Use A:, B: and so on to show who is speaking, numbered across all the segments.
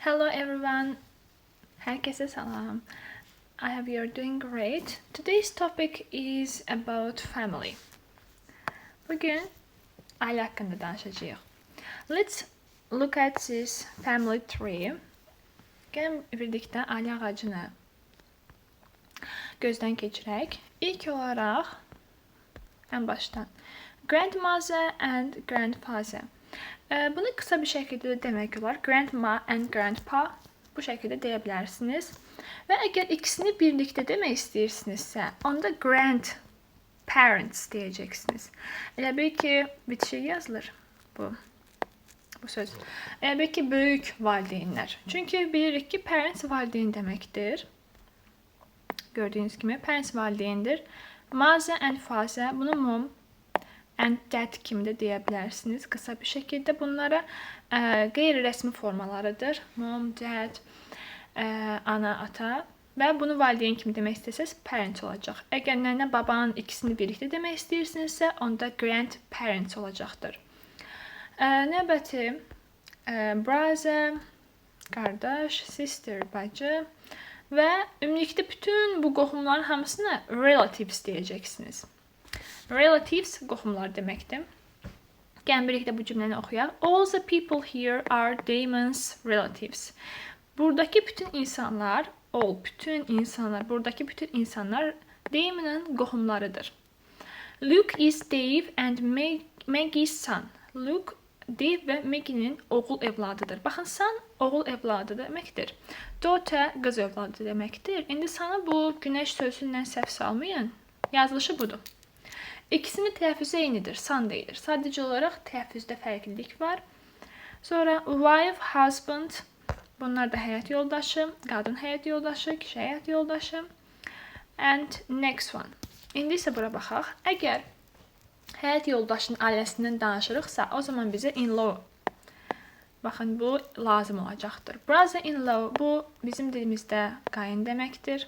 A: Hello everyone. Herkese salam. I hope you're doing great. Today's topic is about family. Bugün aile hakkında danışacağıq. Let's look at this family tree. Gəlin birlikdə ailə ağacını gözdən keçirək. İlk olaraq ən başdan grandmother and grandfather. Bunu qısa bir şəkildə də demək olar. Grandma and grandpa bu şəkildə deyə bilərsiniz. Və əgər ikisini birlikdə demək istəyirsinizsə, onda grandparents deyəcəksiniz. Elə bil ki, bitişik yazılır bu söz. Elə bil ki, böyük valideynlər. Çünki bilirik ki, parents valideyn deməkdir. Gördüyünüz kimi, parents valideyndir. Mother and father, bunu mom and dad kimi də deyə bilərsiniz. Qısa bir şəkildə bunlara qeyri-rəsmi formalarıdır. Mom, dad, ana, ata və bunu valideyn kimi demək istəsəz parent olacaq. Əgər nənə, babanın ikisini birlikdə demək istəyirsinizsə, onda grandparents olacaqdır. Növbəti brother, qardaş, sister, bacı və ümumilikdə bütün bu qohumların hamısına relatives deyəcəksiniz. Relatives qohumlar deməkdir. Gəlin birlikdə bu cümləni oxuyaq. All the people here are Damon's relatives. Buradakı bütün insanlar, buradakı bütün insanlar Damon'ın qohumlarıdır. Luke is Dave and Maggie's son. Luke, Dave və Maggie'nin oğul evladıdır. Baxın, son oğul evladı deməkdir. Daughter qız evladı deməkdir. İndi sana bu günəş sözündən səhv salmayın. Yazılışı budur. İkisinin tələffüzü eynidir, son deyilir. Sadəcə olaraq tələffüzdə fərqlilik var. Sonra wife, husband, bunlar da həyat yoldaşı, qadın həyat yoldaşı, kişi həyat yoldaşı. And next one. İndi isə bura baxaq. Əgər həyat yoldaşının ailəsindən danışırıqsa, o zaman bizə in-law. Baxın, bu lazım olacaqdır. Brother-in-law, bu bizim dilimizdə qayın deməkdir.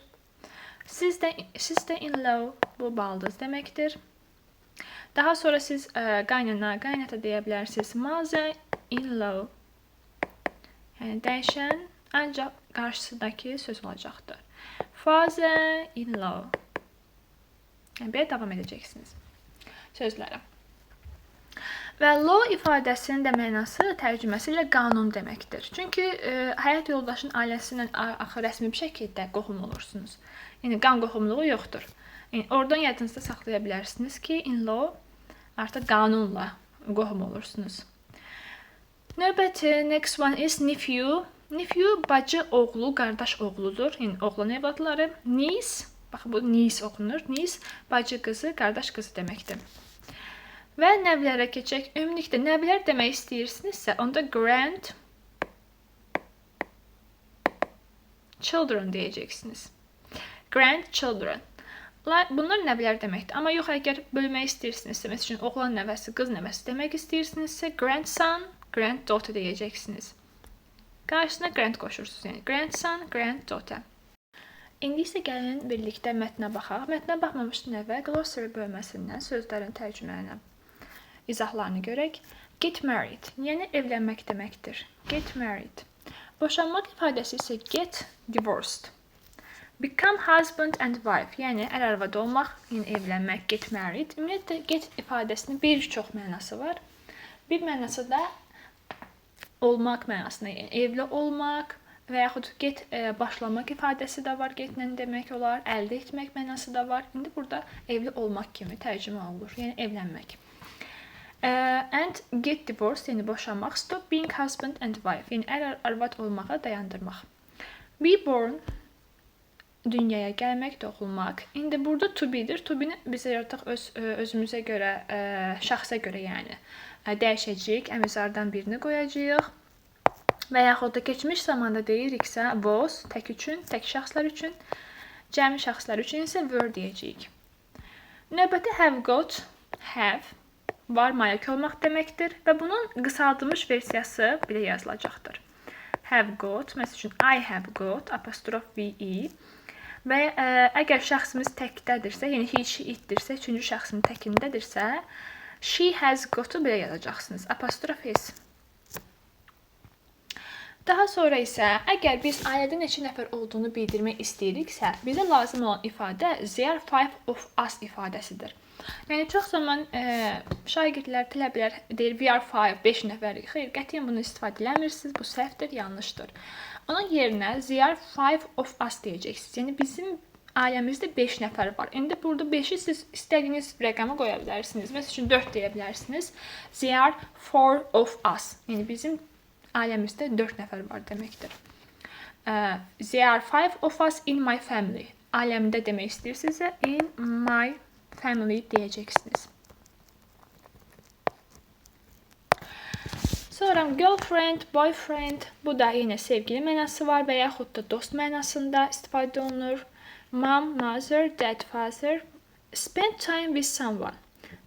A: Sister-in-law, bu baldız deməkdir. Daha sonra siz qaynana, qaynata deyə bilərsiniz. Mother-in-law, yəni dəyişən ancaq qarşısındakı söz olacaqdır. Father-in-law, yəni belə davam edəcəksiniz sözlərə. Və law ifadəsinin də mənası tərcüməsi ilə qanun deməkdir. Çünki həyat yoldaşının ailəsindən axı rəsmi bir şəkildə qohum olursunuz. Yəni qan qohumluğu yoxdur. Yəni oradan yadınızda saxlaya bilərsiniz ki, in-law artıq qanunla qohum olursunuz. Növbəti next one is nephew. Nephew bacı oğlu, qardaş oğludur. Yəni oğlan evladları. Niece, baxın bu niece oxunur. Niece bacı qızı, qardaş qızı deməkdir. Və nəvlərə keçək. Ümumilikdə nəvlər demək istəyirsinizsə, onda grandchildren deyəcəksiniz. Grandchildren. Bunlar nəvlər deməkdir. Amma yox, əgər bölmək istəyirsinizsə, məsəl üçün oğlan nəvəsi, qız nəvəsi demək istəyirsinizsə, grandson, granddaughter deyəcəksiniz. Qarşısına grand qoşursunuz, yəni grandson, granddaughter. İndi isə gəlin birlikdə mətnə baxaq. Mətnə baxmamışdan əvvəl glossary bölməsindən sözlərin tərcümələrinə, izahlarını görək. Get married, yəni evlənmək deməkdir. Get married. Boşanmaq ifadəsi isə get divorced. Become husband and wife, yəni ər-arvad olmaq, yəni evlənmək, get married. Ümumiyyətlə, get ifadəsinin bir çox mənası var. Bir mənası da olmaq mənasına, yəni evli olmaq və yaxud get başlamaq ifadəsi də var, getlə demək olar, əldə etmək mənası da var. İndi burada evli olmaq kimi tərcümə olunur, yəni evlənmək. And get divorced, yəni boşanmaq, stop being husband and wife, yəni ər-arvad olmağa dayandırmaq. Be born, dünyaya gəlmək, doğulmaq. İndi burada to be-dir. To be-ni bizə artıq özümüzə görə, şəxsə görə yəni dəyişəcəyik. Əmizardan birini qoyacağıq. Və yaxud da keçmiş zamanda deyiriksə was, tək üçün, tək şəxslər üçün, cəmi şəxslər üçün isə were deyəcəyik. Növbəti have got, have, var, malik olmaq deməkdir və bunun qısaldılmış versiyası belə yazılacaqdır. Have got, məsəl üçün I have got, apostrof ve. Və əgər şəxsimiz təkdədirsə, yəni he, she, itdirsə, üçüncü şəxsin təkindədirsə, she has got-u belə yazacaqsınız. Apostrof s. Daha sonra isə əgər biz ailədə neçə nəfər olduğunu bildirmək istəyiriksə, bizə lazım olan ifadə there are 5 of us ifadəsidir. Yəni çox zaman şagirdlər, tələbələr deyir we are 5 nəfərik. Xeyr, qətiyyən bunu istifadə eləmirsiniz. Bu səhvdir, yanlışdır. Onun yerinə there are 5 of us deyəcəksiniz. Yəni bizim ailəmizdə 5 nəfər var. İndi burada 5-i siz istədiyiniz rəqəmə qoya bilərsiniz. Məsəl üçün 4 deyə bilərsiniz. There are 4 of us. Yəni bizim ailəmizdə 4 nəfər var deməkdir. There are 5 of us in my family. Ailəmdə demək istəyirsinizsə in my family deyəcəksiniz. Sonra girlfriend, boyfriend, bu da yenə sevgili mənası var və yaxud da dost mənasında istifadə olunur. Mom, mother, dad, father. Spend time with someone.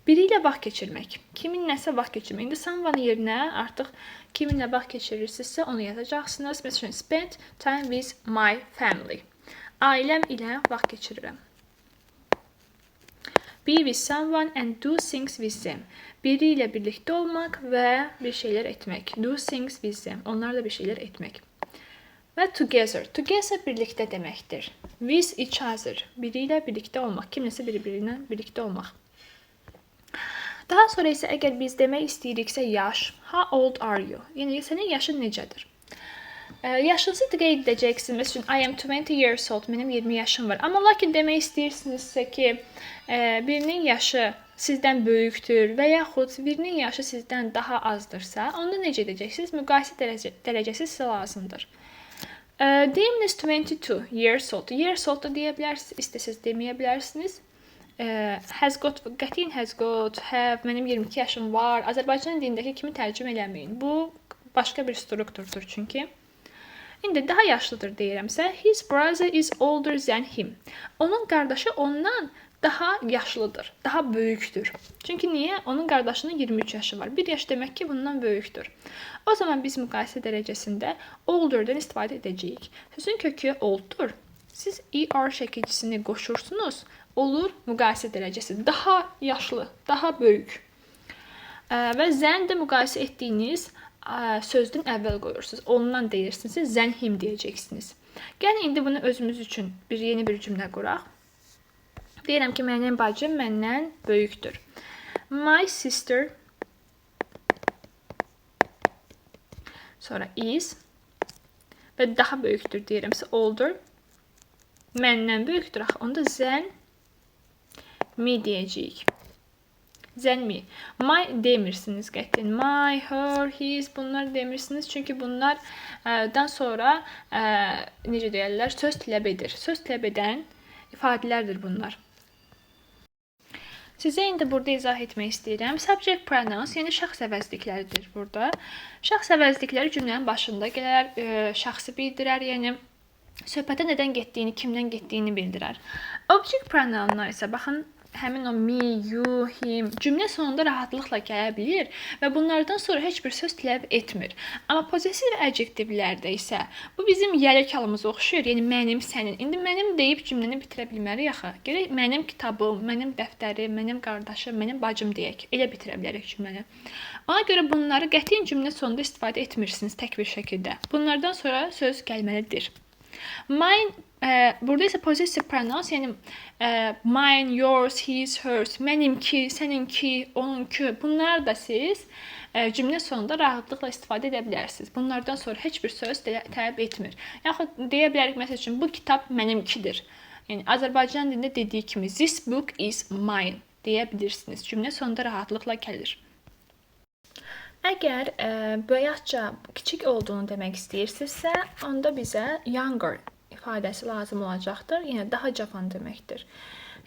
A: Biri ilə vaxt keçirmək. Kiminləsə vaxt keçirmək. İndi someone yerinə artıq kiminlə vaxt keçirirsinizsə onu yazacaqsınız. Məsələn, spend time with my family. Ailəm ilə vaxt keçirirəm. Be with someone and do things with them. Biri ilə birlikdə olmaq və bir şeylər etmək. Do things with them. Onlarla bir şeylər etmək. Və together. Together birlikdə deməkdir. With each other. Biri ilə birlikdə olmaq. Kimləsə biri-birinə birlikdə olmaq. Daha sonra isə əgər biz demək istəyiriksə yaş, how old are you? Yəni sənin yaşın necədir? Yaşınızı qeyd edəcəksiniz. Məsələn, I am 20 years old. Mənim 20 yaşım var. Amma lakin demək istəyirsinizsə ki, birinin yaşı sizdən böyükdür və yaxud birinin yaşı sizdən daha azdırsa, onda necə edəcəksiniz? Müqayisə dərəcəsi sizə lazımdır. Deyiminiz 22 years old. Years old da deyə bilərsiniz, istəsiz deməyə bilərsiniz. Has got, qətiyyən has got, have, mənim 22 yaşım var. Azərbaycan dilindəki kimi tərcümə eləməyin. Bu, başqa bir strukturdur çünki. İndi daha yaşlıdır deyirəmsə, his brother is older than him. Onun qardaşı ondan daha yaşlıdır, daha böyükdür. Çünki niyə? Onun qardaşının 23 yaşı var. 1 yaş demək ki, bundan böyükdür. O zaman biz müqayisə dərəcəsində older'dan istifadə edəcəyik. Sözün kökü olddur. Siz er şəkilçisini qoşursunuz. Olur müqayisə dərəcəsi. Daha yaşlı, daha böyük. Və zən də müqayisə etdiyiniz sözdən əvvəl qoyursunuz. Ondan deyirsiniz, zən him deyəcəksiniz. Gəlin indi bunu özümüz üçün yeni bir cümlə quraq. Deyirəm ki, mənim bacım məndən böyükdür. My sister sonra is və daha böyükdür deyirəmsə older. Məndən böyükdür axı. Onda zən me deyəcəyik. Zən me. My demirsiniz qətiyyən. My, her, his bunlar demirsiniz. Çünki bunlardan sonra necə deyərlər? Söz tələb edir. Söz tələb edən ifadələrdir bunlar. Sizə indi burada izah etmək istəyirəm. Subject pronouns, yəni şəxs əvəzlikləridir burada. Şəxs əvəzlikləri cümlənin başında gələr, şəxsi bildirər, yəni söhbətə nədən getdiyini, kimdən getdiyini bildirər. Object pronounlar isə baxın, həmin o me, you, him cümlə sonunda rahatlıqla gələ bilir və bunlardan sonra heç bir söz tələb etmir. Amma possessive adjektivlərdə isə bu bizim yələk halımıza oxşuyur. Yəni mənim, sənin. İndi mənim deyib cümləni bitirə bilmərik axı. Gərək mənim kitabım, mənim dəftərim, mənim qardaşım, mənim bacım deyək. Elə bitirə bilərik cümləni. Ona görə bunları qətiyyən cümlə sonunda istifadə etmirsiniz tək bir şəkildə. Bunlardan sonra söz gəlməlidir. Mine, burada isə possessive pronouns, yəni mine, yours, his, hers, mənimki, səninki, onunki, bunlar da siz cümlə sonunda rahatlıqla istifadə edə bilərsiniz. Bunlardan sonra heç bir söz tələb etmir. Yaxud deyə bilərik, məsəl üçün, bu kitab mənimkidir. Yəni, Azərbaycan dilində dediyi kimi, this book is mine deyə bilirsiniz. Cümlə sonunda rahatlıqla gəlir. Əgər böyükcə kiçik olduğunu demək istəyirsinizsə, onda bizə younger ifadəsi lazım olacaqdır. Yəni, daha cavan deməkdir.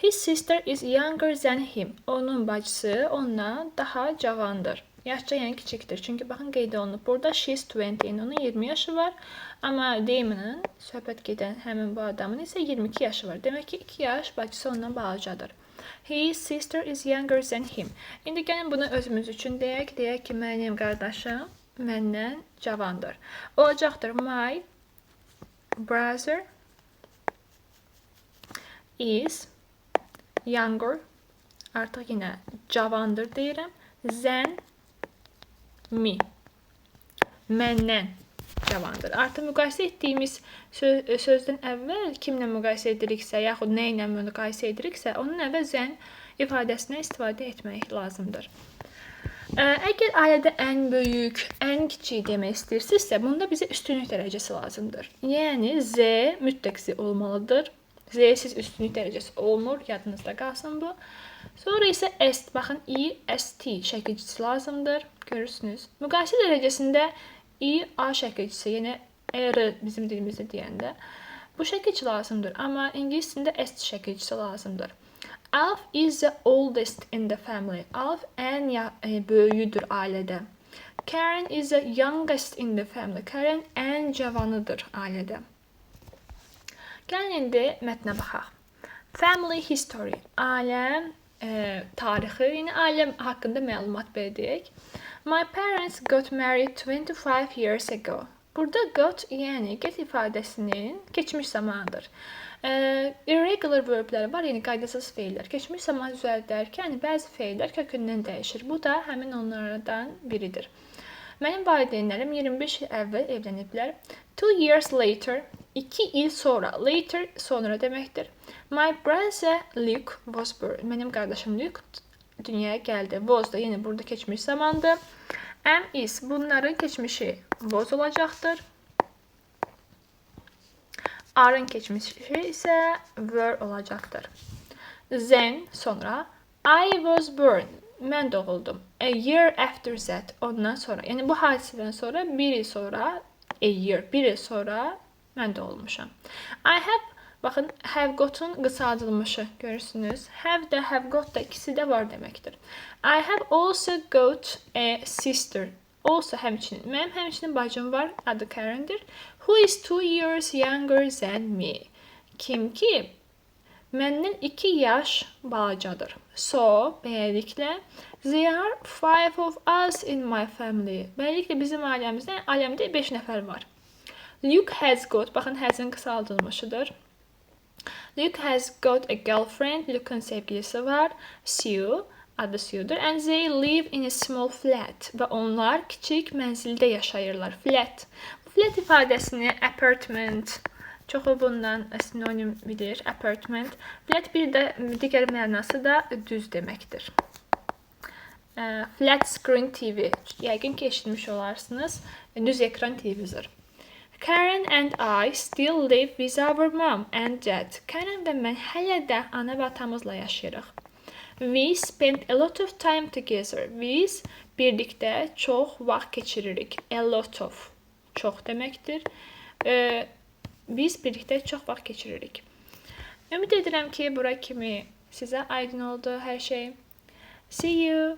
A: His sister is younger than him. Onun bacısı ondan daha cavandır. Yaşca yəni kiçikdir. Çünki baxın qeyd olunub. Burada she's 20, yəni onun 20 yaşı var. Amma Damon'ın, söhbət gedən həmin bu adamın isə 22 yaşı var. Demək ki, 2 yaş bacısı ondan balacadır. His sister is younger than him. İndi gəlin bunu özümüz üçün deyək. Deyək ki, mənim qardaşım məndən cavandır. Olacaqdır. My brother is younger. Artıq yenə cavandır deyirəm. Than me. Məndən cavandır. Artıq müqayisə etdiyimiz sözdən əvvəl kimlə müqayisə ediriksə, yaxud nə ilə müqayisə ediriksə, onun əvvəl then ifadəsindən istifadə etmək lazımdır. Əgər ailədə ən böyük, ən kiçik demək istəyirsinizsə, bunda bizə üstünlük dərəcəsi lazımdır. Yəni Z mütləq Z olmalıdır. Z-siz üstünlük dərəcəsi olmur, yadınızda qalsın bu. Sonra isə est, baxın EST şəkilcisi lazımdır. Görürsünüz. Müqayisə dərəcəsində A şəkilcisi, yəni R bizim dilimizdə deyəndə bu şəkilci lazımdır, amma ingilis dilində est şəkilcisi lazımdır. Alf is the oldest in the family. Alf ən böyüyüdür ailədə. Karen is the youngest in the family. Karen ən cavanıdır ailədə. Gəlin indi mətnə baxaq. Family history. Ailə tarixi, yəni ailə haqqında məlumat verdik. My parents got married 25 years ago. Burada got, yəni get ifadəsinin keçmiş zamanıdır. Irregular verblər var, yəni qaydasız feillər. Keçmiş zaman düzəldərkən bəzi feillər kökündən dəyişir. Bu da həmin onlardan biridir. Mənim valideynlərim 25 il əvvəl evləniblər. 2 years later, 2 il sonra. Later sonra deməkdir. My brother Luke was born. Mənim qardaşım Luke dünyaya gəldi. Was da yenə burada keçmiş zamandır. Am is bunların keçmişi was olacaqdır. Are-ın keçmişi isə were olacaqdır. Then sonra I was born. Mən doğuldum. A year after that. Ondan sonra. Yəni bu hadisədən sonra bir il sonra a year. Bir il sonra mən doğulmuşam. I have, baxın, have got-un qısaldılmışı görürsünüz. Have da, have got da ikisi də var deməkdir. I have also got a sister. Also həmçinin. Mənim həmçinin bacım var. Adı Karen'dir. Who is 2 years younger than me. Kim ki məndən 2 yaş balacadır. So, beləliklə, there are 5 of us in my family. Beləliklə, bizim ailəmdə 5 nəfər var. Luke has got, baxın, has'ın qısaldılmışıdır. Luke has got a girlfriend. Luke'un sevgilisi var. Sue, adı Sue'dur. And they live in a small flat. Və onlar kiçik mənzildə yaşayırlar. Flat. Flat ifadəsini apartment, çoxu bundan sinonim bilir, apartment. Flat bir də digər mənası da düz deməkdir. Flat screen TV, yəqin ki, eşitmiş olarsınız, düz ekran televizor. Karen and I still live with our mom and dad. Karen və mən hələ də ana və atamızla yaşayırıq. We spend a lot of time together. Biz birlikdə çox vaxt keçiririk. A lot of. Çox deməkdir. Biz birlikdə çox vaxt keçiririk. Ümid edirəm ki, bura kimi sizə aydın oldu hər şey. See you!